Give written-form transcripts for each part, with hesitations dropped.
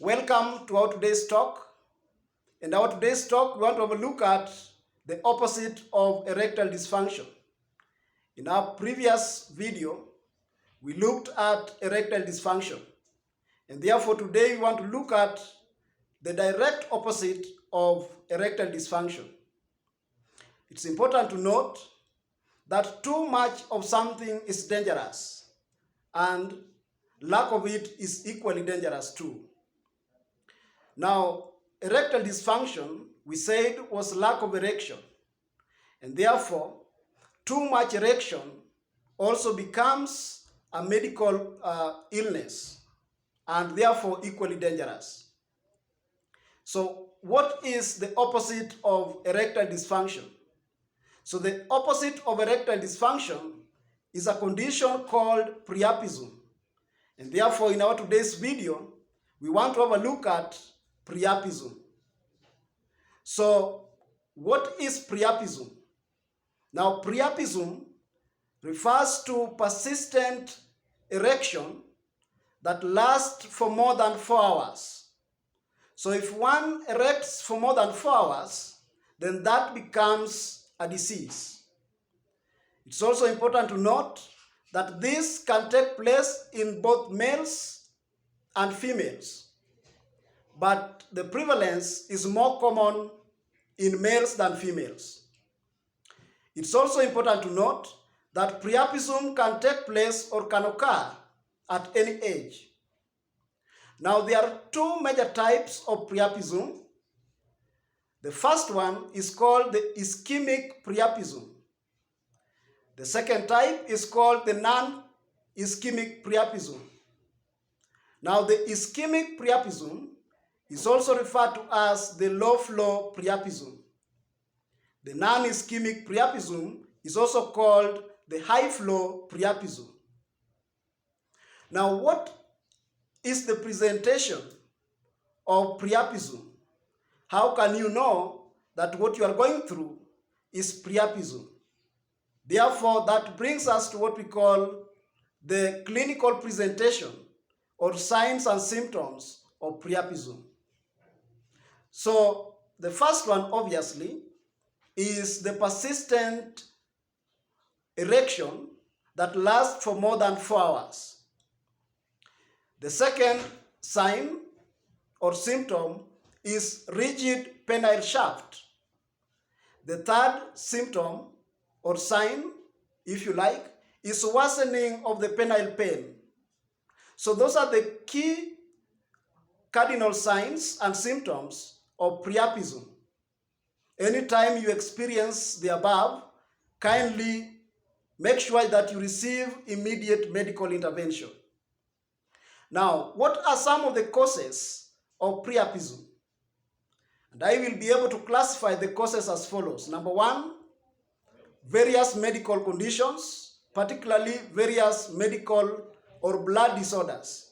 Welcome to our today's talk. In our today's talk, we want to have a look at the opposite of erectile dysfunction. In our previous video, we looked at erectile dysfunction. And therefore, today we want to look at the direct opposite of erectile dysfunction. It's important to note that too much of something is dangerous, and lack of it is equally dangerous too. Now, erectile dysfunction, we said, was lack of erection. And therefore, too much erection also becomes a medical illness and therefore equally dangerous. So, what is the opposite of erectile dysfunction? So, the opposite of erectile dysfunction is a condition called priapism. And therefore, in our today's video, we want to have a look at Priapism. So, what is Priapism? Now, Priapism refers to persistent erection that lasts for more than 4 hours. So, if one erects for more than 4 hours, then that becomes a disease. It's also important to note that this can take place in both males and females, but the prevalence is more common in males than females. It's also important to note that priapism can take place or can occur at any age. Now, there are two major types of priapism. The first one is called the ischemic priapism. The second type is called the non-ischemic priapism. Now, the ischemic priapism is also referred to as the low-flow priapism. The non-ischemic priapism is also called the high-flow priapism. Now, what is the presentation of priapism? How can you know that what you are going through is priapism? Therefore, that brings us to what we call the clinical presentation or signs and symptoms of priapism. So, the first one, obviously, is the persistent erection that lasts for more than 4 hours. The second sign or symptom is rigid penile shaft. The third symptom or sign, if you like, is worsening of the penile pain. So those are the key cardinal signs and symptoms of priapism. Anytime you experience the above, kindly make sure that you receive immediate medical intervention. Now, what are some of the causes of priapism? And I will be able to classify the causes as follows. Number one, various medical conditions, particularly various medical or blood disorders.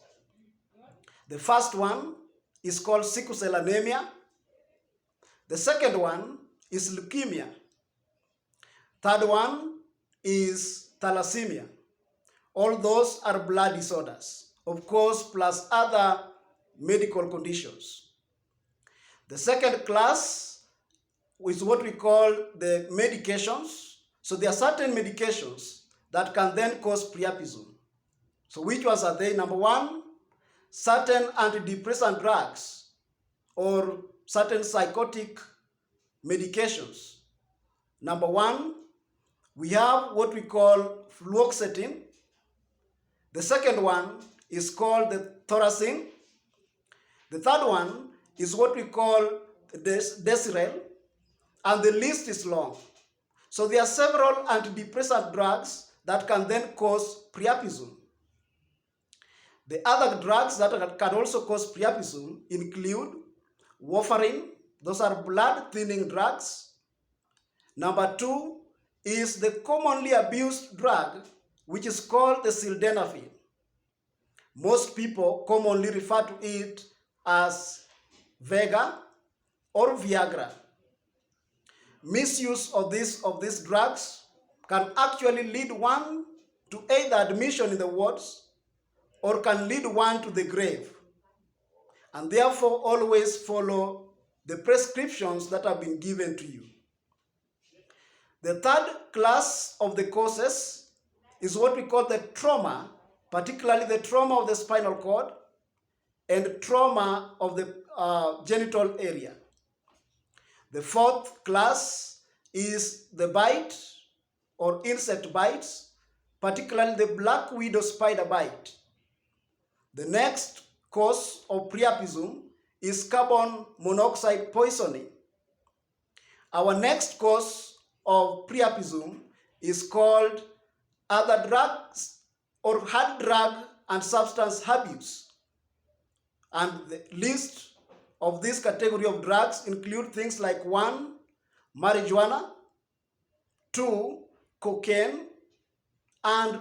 The first one is called sickle cell anemia. The second one is leukemia. Third one is thalassemia. All those are blood disorders, of course, plus other medical conditions. The second class is what we call the medications. So there are certain medications that can then cause priapism. So which ones are they? Number one, certain antidepressant drugs or certain psychotic medications. Number one, we have what we call fluoxetine. The second one is called the thorazine. The third one is what we call Desirel, and the list is long. So there are several antidepressant drugs that can then cause priapism. The other drugs that can also cause priapism include warfarin. Those are blood thinning drugs. Number two is the commonly abused drug, which is called the sildenafil. Most people commonly refer to it as Vega or Viagra. Misuse of these drugs can actually lead one to either admission in the wards or can lead one to the grave. and therefore always follow the prescriptions that have been given to you. The third class of the causes is what we call the trauma, particularly the trauma of the spinal cord and trauma of the genital area. The fourth class is the bite or insect bites, particularly the black widow spider bite. The next cause of priapism is carbon monoxide poisoning. Our next cause of priapism is called other drugs or hard drug and substance abuse. And the list of this category of drugs include things like 1, marijuana, 2, cocaine, and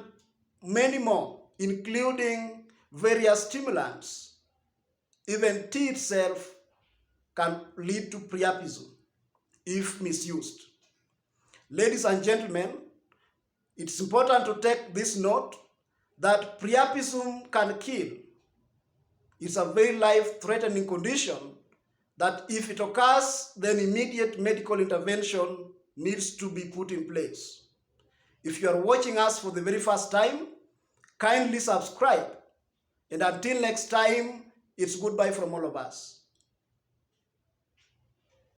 many more, including various stimulants. Even tea itself can lead to priapism if misused. Ladies and gentlemen, it's important to take this note that priapism can kill. It's a very life-threatening condition that if it occurs, then immediate medical intervention needs to be put in place. If you are watching us for the very first time, kindly subscribe. And until next time, it's goodbye from all of us.